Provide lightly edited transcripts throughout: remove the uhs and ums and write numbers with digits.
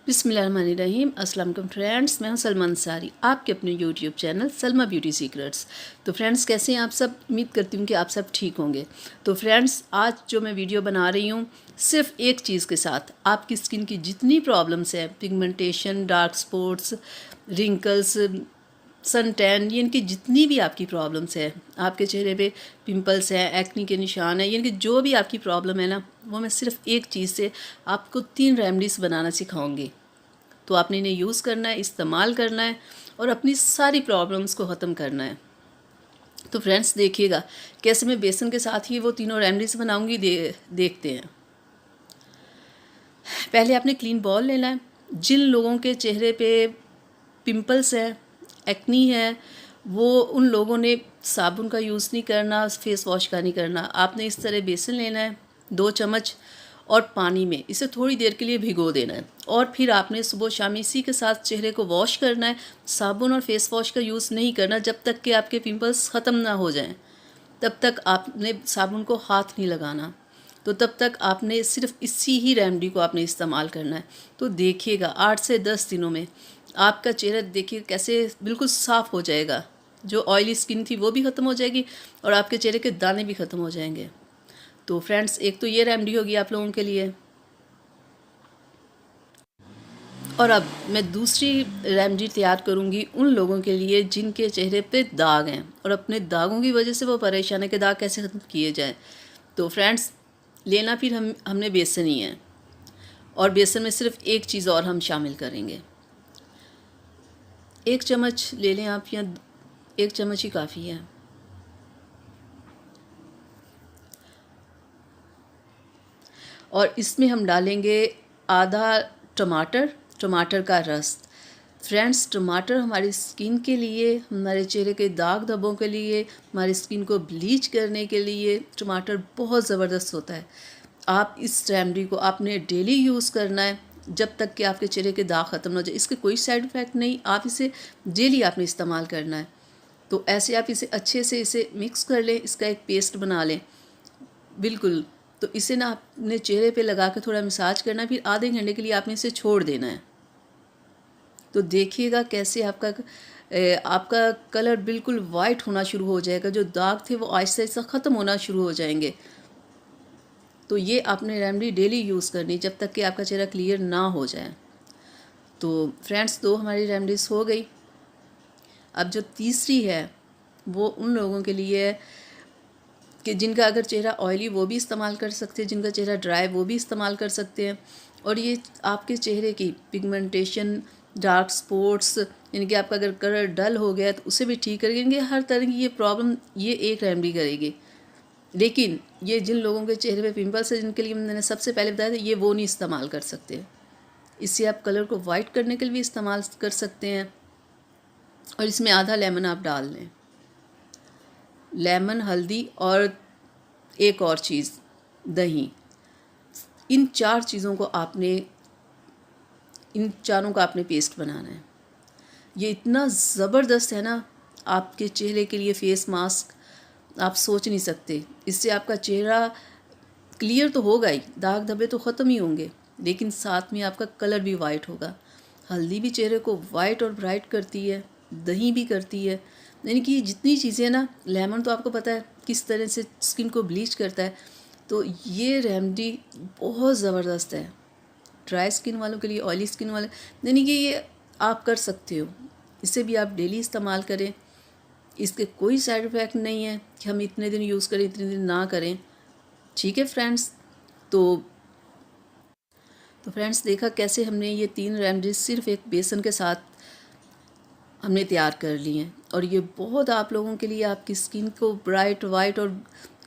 बिस्मिल्लाहिर्रहमानिर्रहीम। अस्सलाम वालेकुम फ्रेंड्स, मैं हूं सलमा अंसारी, आपके अपने YouTube channel Salma beauty secrets. तो फ्रेंड्स, कैसे हैं आप सब? उम्मीद करती हूं कि आप सब ठीक होंगे। तो फ्रेंड्स, आज जो मैं वीडियो बना रही हूं सिर्फ एक चीज़ के साथ, आपकी स्किन की जितनी प्रॉब्लम्स हैं, pigmentation, dark spots, wrinkles, sun tan, ये इनकी जितनी भी आपकी प्रॉब्लम्स है, आपके चेहरे पे पिंपल्स हैं, एक्नी के निशान हैं, यानी कि जो भी आपकी प्रॉब्लम है ना, वो मैं सिर्फ एक चीज़ से आपको 3 रेमेडीज़ बनाना सिखाऊंगी। तो आपने इन्हें यूज़ करना है, इस्तेमाल करना है और अपनी सारी प्रॉब्लम्स को ख़त्म करना है। तो फ्रेंड्स, देखिएगा कैसे मैं बेसन के साथ ही वो तीनों रेमेडीज़ बनाऊंगी। देखते हैं। पहले आपने क्लीन बॉल लेना है। जिन लोगों के चेहरे पे पिंपल्स है, एक्नी है, वो उन लोगों ने साबुन का यूज़ नहीं करना, फेस वॉश का नहीं करना। आपने इस तरह बेसन लेना है 2 चम्मच और पानी में इसे थोड़ी देर के लिए भिगो देना है और फिर आपने सुबह शाम इसी के साथ चेहरे को वॉश करना है। साबुन और फेस वॉश का यूज़ नहीं करना जब तक कि आपके पिंपल्स ख़त्म ना हो जाएं। तब तक आपने साबुन को हाथ नहीं लगाना। तो तब तक आपने सिर्फ इसी ही रेमेडी को आपने इस्तेमाल करना है। तो देखिएगा 8 से 10 दिनों में आपका चेहरा देखिए कैसे बिल्कुल साफ़ हो जाएगा। जो ऑयली स्किन थी वो भी ख़त्म हो जाएगी और आपके चेहरे के दाने भी ख़त्म हो जाएंगे। तो फ्रेंड्स, एक तो ये रेमेडी होगी आप लोगों के लिए। और अब मैं दूसरी रेमेडी तैयार करूंगी उन लोगों के लिए जिनके चेहरे पे दाग हैं और अपने दागों की वजह से वो परेशान है कि दाग कैसे ख़त्म किए जाएं। तो फ्रेंड्स, लेना फिर हमने बेसन ही है और बेसन में सिर्फ एक चीज़ और हम शामिल करेंगे। 1 चम्मच ले लें आप, या 1 चम्मच ही काफ़ी है। और इसमें हम डालेंगे आधा टमाटर का रस। फ्रेंड्स, टमाटर हमारी स्किन के लिए, हमारे चेहरे के दाग धब्बों के लिए, हमारी स्किन को ब्लीच करने के लिए टमाटर बहुत ज़बरदस्त होता है। आप इस रेमेडी को आपने डेली यूज़ करना है जब तक कि आपके चेहरे के दाग ख़त्म हो जाए। इसके कोई साइड इफ़ेक्ट नहीं, आप इसे डेली आपने इस्तेमाल करना है। तो ऐसे आप इसे अच्छे से इसे मिक्स कर लें, इसका एक पेस्ट बना लें बिल्कुल। तो इसे ना आपने चेहरे पे लगा के थोड़ा मसाज करना, फिर आधे घंटे के लिए आपने इसे छोड़ देना है। तो देखिएगा कैसे आपका कलर बिल्कुल वाइट होना शुरू हो जाएगा। जो दाग थे वो आहिस्ता आहिस्ता ख़त्म होना शुरू हो जाएंगे। तो ये आपने रेमेडी डेली यूज़ करनी जब तक कि आपका चेहरा क्लियर ना हो जाए। तो फ्रेंड्स, 2 हमारी रेमेडीज़ हो गई। अब जो तीसरी है वो उन लोगों के लिए है कि जिनका अगर चेहरा ऑयली वो भी इस्तेमाल कर सकते हैं, जिनका चेहरा ड्राई वो भी इस्तेमाल कर सकते हैं। और ये आपके चेहरे की पिगमेंटेशन, डार्क स्पॉट्स, यानी कि आपका अगर कलर डल हो गया तो उसे भी ठीक करेंगे। हर तरह की ये प्रॉब्लम ये एक रेमेडी करेगी। लेकिन ये जिन लोगों के चेहरे पे पिंपल्स है, जिनके लिए मैंने सबसे पहले बताया था, ये वो नहीं इस्तेमाल कर सकते। इससे आप कलर को वाइट करने के लिए भी इस्तेमाल कर सकते हैं। और इसमें आधा लेमन आप डाल लें। लेमन, हल्दी और एक और चीज़, दही। इन 4 चीज़ों को आपने, इन चारों का आपने पेस्ट बनाना है। ये इतना ज़बरदस्त है ना आपके चेहरे के लिए फेस मास्क, आप सोच नहीं सकते। इससे आपका चेहरा क्लियर तो होगा ही, दाग धब्बे तो ख़त्म ही होंगे, लेकिन साथ में आपका कलर भी वाइट होगा। हल्दी भी चेहरे को वाइट और ब्राइट करती है, दही भी करती है। यानी कि जितनी चीज़ें ना, लेमन तो आपको पता है किस तरह से स्किन को ब्लीच करता है। तो ये रेमेडी बहुत ज़बरदस्त है ड्राई स्किन वालों के लिए, ऑयली स्किन वाले, यानी कि ये आप कर सकते हो। इसे भी आप डेली इस्तेमाल करें। इसके कोई साइड इफ़ेक्ट नहीं है कि हम इतने दिन यूज़ करें, इतने दिन ना करें। ठीक है फ्रेंड्स। तो फ्रेंड्स, देखा कैसे हमने ये 3 रेमेडीज सिर्फ एक बेसन के साथ हमने तैयार कर ली हैं। और ये बहुत आप लोगों के लिए आपकी स्किन को ब्राइट, वाइट और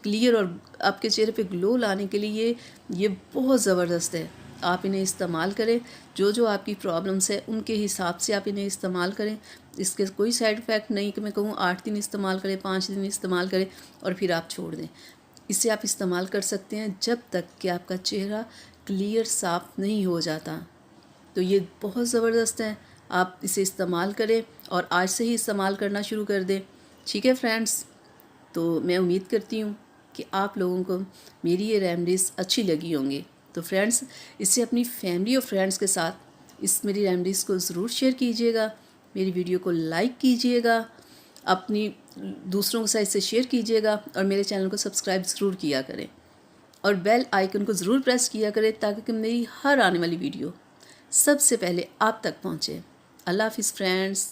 क्लियर और आपके चेहरे पे ग्लो लाने के लिए ये बहुत ज़बरदस्त है। आप इन्हें इस्तेमाल करें, जो जो आपकी प्रॉब्लम्स है उनके हिसाब से आप इन्हें इस्तेमाल करें। इसके कोई साइड इफ़ेक्ट नहीं कि मैं कहूँ 8 दिन इस्तेमाल करें, 5 दिन इस्तेमाल करें और फिर आप छोड़ दें। इसे आप इस्तेमाल कर सकते हैं जब तक कि आपका चेहरा क्लियर साफ़ नहीं हो जाता। तो ये बहुत ज़बरदस्त है, आप इसे इस्तेमाल करें और आज से ही इस्तेमाल करना शुरू कर दें। ठीक है फ्रेंड्स। तो मैं उम्मीद करती हूँ कि आप लोगों को मेरी ये रेमेडीज़ अच्छी लगी होंगी। तो फ्रेंड्स, इसे अपनी फैमिली और फ्रेंड्स के साथ इस मेरी रेमेडीज़ को ज़रूर शेयर कीजिएगा, मेरी वीडियो को लाइक कीजिएगा, अपनी दूसरों के साथ इसे शेयर कीजिएगा और मेरे चैनल को सब्सक्राइब ज़रूर किया करें और बेल आइकन को ज़रूर प्रेस किया करें ताकि मेरी हर आने वाली वीडियो सबसे पहले आप तक पहुँचे। अल्लाह हाफ़िज़ फ्रेंड्स।